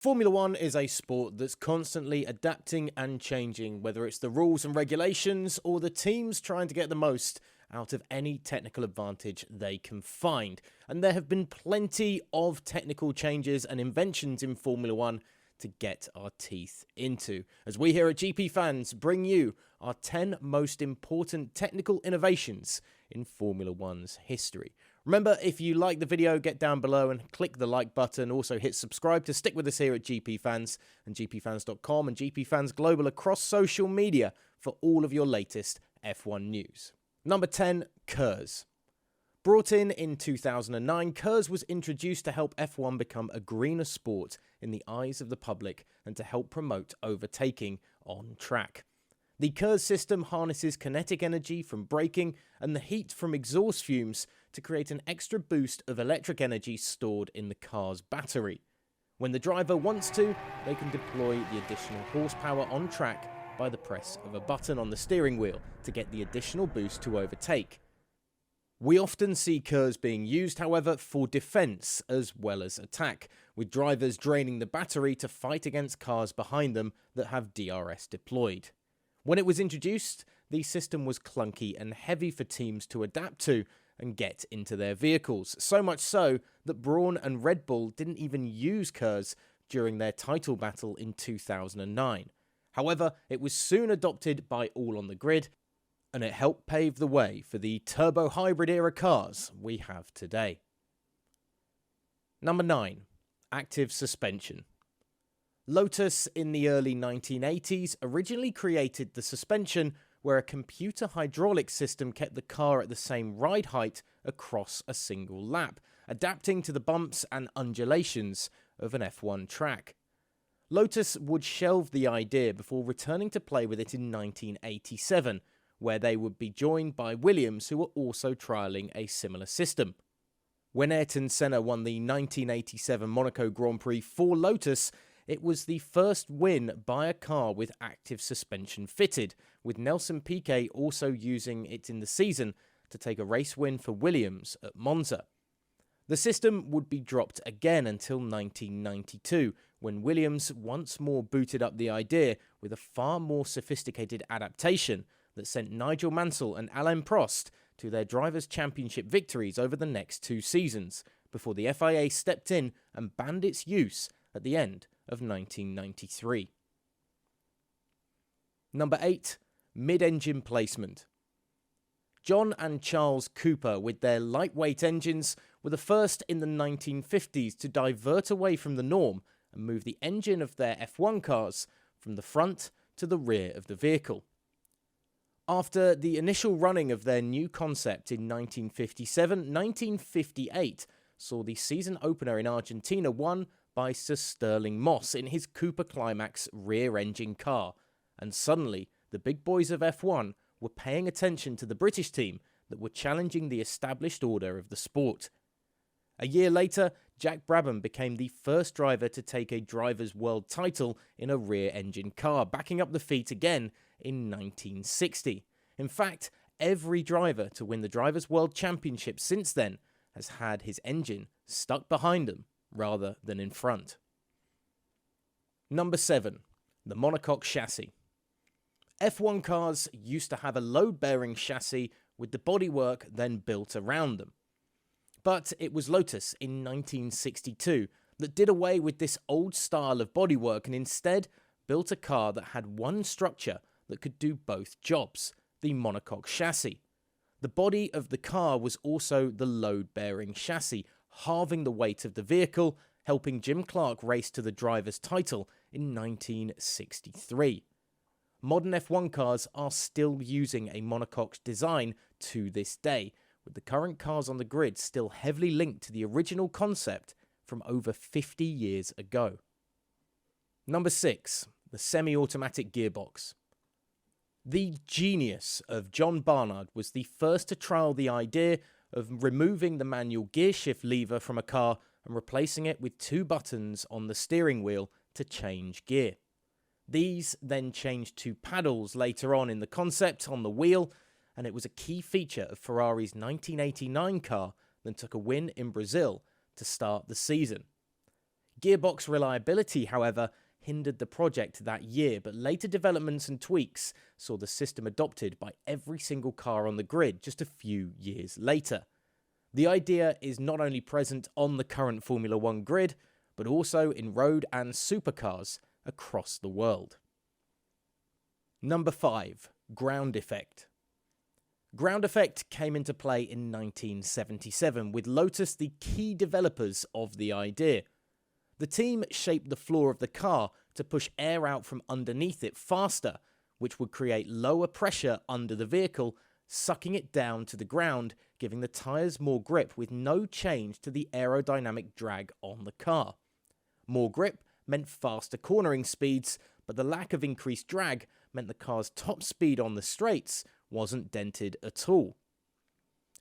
Formula One is a sport that's constantly adapting and changing, whether it's the rules and regulations or the teams trying to get the most out of any technical advantage they can find. And there have been plenty of technical changes and inventions in Formula One to get our teeth into, as we here at GPFans bring you our 10 most important technical innovations in Formula One's history. Remember, if you like the video, get down below and click the like button. Also hit subscribe to stick with us here at GPFans and GPFans.com and GPFans Global across social media for all of your latest F1 news. Number 10, KERS. Brought in 2009, KERS was introduced to help F1 become a greener sport in the eyes of the public and to help promote overtaking on track. The KERS system harnesses kinetic energy from braking and the heat from exhaust fumes to create an extra boost of electric energy stored in the car's battery. When the driver wants to, they can deploy the additional horsepower on track by the press of a button on the steering wheel to get the additional boost to overtake. We often see KERS being used, however, for defense as well as attack, with drivers draining the battery to fight against cars behind them that have DRS deployed. When it was introduced, the system was clunky and heavy for teams to adapt to and get into their vehicles, so much so that Brawn and Red Bull didn't even use KERS during their title battle in 2009. However, it was soon adopted by all on the grid, and it helped pave the way for the turbo hybrid era cars we have today. Number 9. Active suspension. Lotus in the early 1980s originally created the suspension where a computer hydraulic system kept the car at the same ride height across a single lap, adapting to the bumps and undulations of an F1 track. Lotus would shelve the idea before returning to play with it in 1987, where they would be joined by Williams, who were also trialling a similar system. When Ayrton Senna won the 1987 Monaco Grand Prix for Lotus, it was the first win by a car with active suspension fitted, with Nelson Piquet also using it in the season to take a race win for Williams at Monza. The system would be dropped again until 1992, when Williams once more booted up the idea with a far more sophisticated adaptation that sent Nigel Mansell and Alain Prost to their Drivers' Championship victories over the next 2 seasons, before the FIA stepped in and banned its use at the end of 1993. Number 8. Mid-engine placement. John and Charles Cooper, with their lightweight engines, were the first in the 1950s to divert away from the norm and move the engine of their F1 cars from the front to the rear of the vehicle. After the initial running of their new concept in 1957, 1958 saw the season opener in Argentina won by Sir Stirling Moss in his Cooper Climax rear-engine car, and suddenly the big boys of F1 were paying attention to the British team that were challenging the established order of the sport. A year later, Jack Brabham became the first driver to take a Drivers' World title in a rear-engine car, backing up the feat again in 1960. In fact, every driver to win the Drivers' World Championship since then has had his engine stuck behind them rather than in front. Number 7. The Monocoque Chassis. F1 cars used to have a load-bearing chassis with the bodywork then built around them. But it was Lotus in 1962 that did away with this old style of bodywork and instead built a car that had one structure that could do both jobs, the Monocoque Chassis. The body of the car was also the load-bearing chassis, halving the weight of the vehicle, helping Jim Clark race to the driver's title in 1963. Modern F1 cars are still using a monocoque design to this day, with the current cars on the grid still heavily linked to the original concept from over 50 years ago. Number 6. The SemiAutomatic Gearbox. The genius of John Barnard was the first to trial the idea of removing the manual gear shift lever from a car and replacing it with 2 buttons on the steering wheel to change gear. These then changed to paddles later on in the concept on the wheel, and it was a key feature of Ferrari's 1989 car that took a win in Brazil to start the season. Gearbox reliability, however, hindered the project that year, but later developments and tweaks saw the system adopted by every single car on the grid just a few years later. The idea is not only present on the current Formula One grid, but also in road and supercars across the world. Number 5. Ground effect. Ground effect came into play in 1977, with Lotus the key developers of the idea. The team shaped the floor of the car to push air out from underneath it faster, which would create lower pressure under the vehicle, sucking it down to the ground, giving the tyres more grip with no change to the aerodynamic drag on the car. More grip meant faster cornering speeds, but the lack of increased drag meant the car's top speed on the straights wasn't dented at all.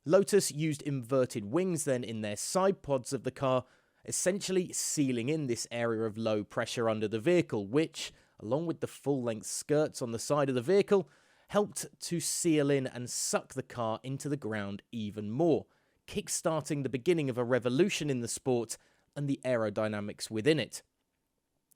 Lotus used inverted wings then in their side pods of the car, essentially sealing in this area of low pressure under the vehicle, which, along with the full-length skirts on the side of the vehicle, helped to seal in and suck the car into the ground even more, kick-starting the beginning of a revolution in the sport and the aerodynamics within it.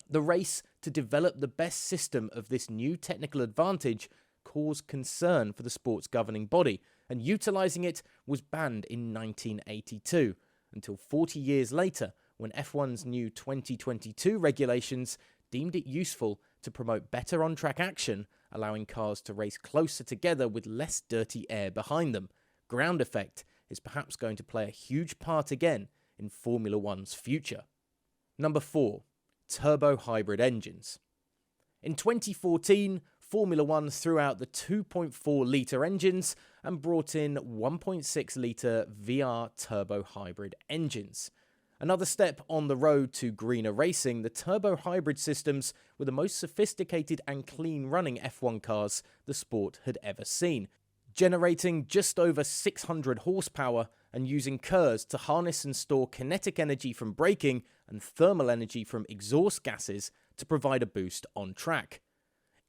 The race to develop the best system of this new technical advantage caused concern for the sport's governing body, and utilising it was banned in 1982, until 40 years later when F1's new 2022 regulations deemed it useful to promote better on-track action, allowing cars to race closer together with less dirty air behind them. Ground effect is perhaps going to play a huge part again in Formula One's future. Number 4. Turbo hybrid engines. In 2014, Formula One threw out the 2.4-litre engines and brought in 1.6-litre VR turbo hybrid engines. Another step on the road to greener racing, the turbo hybrid systems were the most sophisticated and clean-running F1 cars the sport had ever seen, generating just over 600 horsepower and using KERS to harness and store kinetic energy from braking and thermal energy from exhaust gases to provide a boost on track.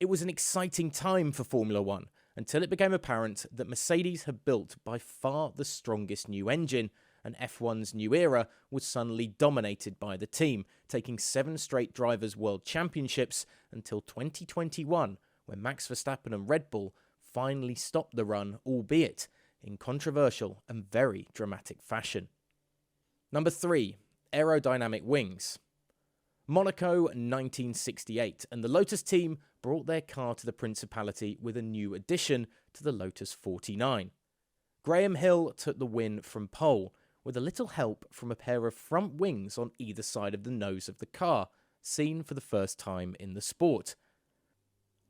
It was an exciting time for Formula One until it became apparent that Mercedes had built by far the strongest new engine, and F1's new era was suddenly dominated by the team, taking 7 straight Drivers' World Championships until 2021, when Max Verstappen and Red Bull finally stopped the run, albeit in controversial and very dramatic fashion. Number 3. Aerodynamic Wings. Monaco 1968, and the Lotus team brought their car to the Principality with a new addition to the Lotus 49. Graham Hill took the win from pole, with a little help from a pair of front wings on either side of the nose of the car, seen for the first time in the sport.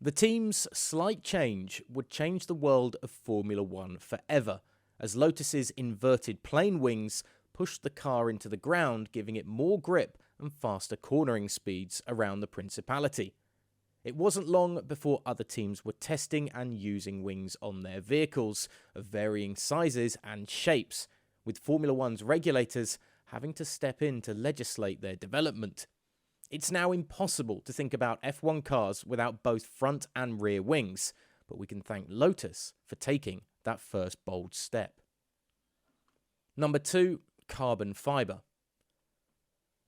The team's slight change would change the world of Formula One forever, as Lotus's inverted plane wings pushed the car into the ground, giving it more grip and faster cornering speeds around the Principality. It wasn't long before other teams were testing and using wings on their vehicles of varying sizes and shapes, with Formula One's regulators having to step in to legislate their development. It's now impossible to think about F1 cars without both front and rear wings, but we can thank Lotus for taking that first bold step. Number 2. Carbon fibre.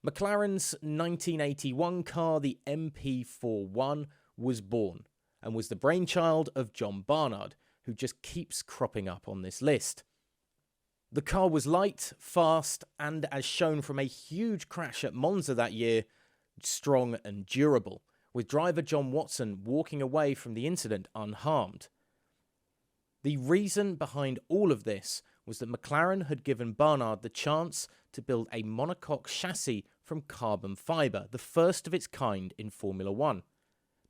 McLaren's 1981 car, the MP41, was born and was the brainchild of John Barnard, who just keeps cropping up on this list. The car was light, fast, and, as shown from a huge crash at Monza that year, strong and durable, with driver John Watson walking away from the incident unharmed. The reason behind all of this was that McLaren had given Barnard the chance to build a monocoque chassis from carbon fibre, the first of its kind in Formula One.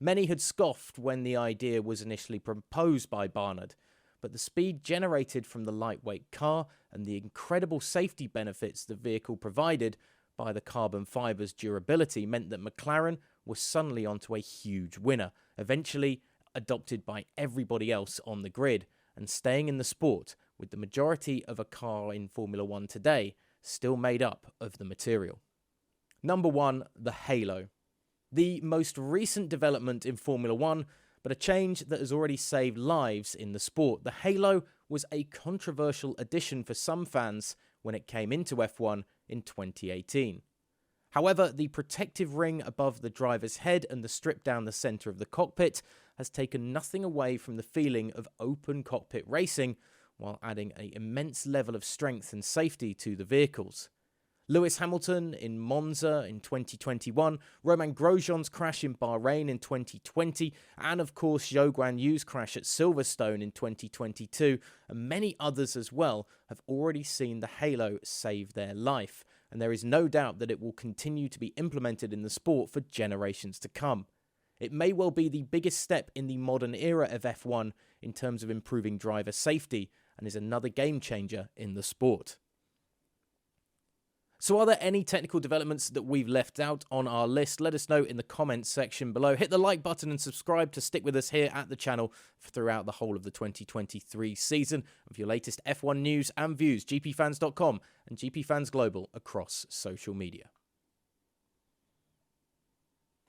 Many had scoffed when the idea was initially proposed by Barnard, but the speed generated from the lightweight car and the incredible safety benefits the vehicle provided by the carbon fibre's durability meant that McLaren was suddenly onto a huge winner, eventually adopted by everybody else on the grid and staying in the sport, with the majority of a car in Formula One today still made up of the material. Number 1, the Halo. The most recent development in Formula One, but a change that has already saved lives in the sport. The Halo was a controversial addition for some fans when it came into F1 in 2018. However, the protective ring above the driver's head and the strip down the centre of the cockpit has taken nothing away from the feeling of open cockpit racing, while adding an immense level of strength and safety to the vehicles. Lewis Hamilton in Monza in 2021, Romain Grosjean's crash in Bahrain in 2020, and of course Zhou Guanyu's crash at Silverstone in 2022, and many others as well, have already seen the halo save their life, and there is no doubt that it will continue to be implemented in the sport for generations to come. It may well be the biggest step in the modern era of F1 in terms of improving driver safety, and is another game changer in the sport. So are there any technical developments that we've left out on our list? Let us know in the comments section below. Hit the like button and subscribe to stick with us here at the channel throughout the whole of the 2023 season. And for your latest F1 news and views, gpfans.com and GPFans Global across social media.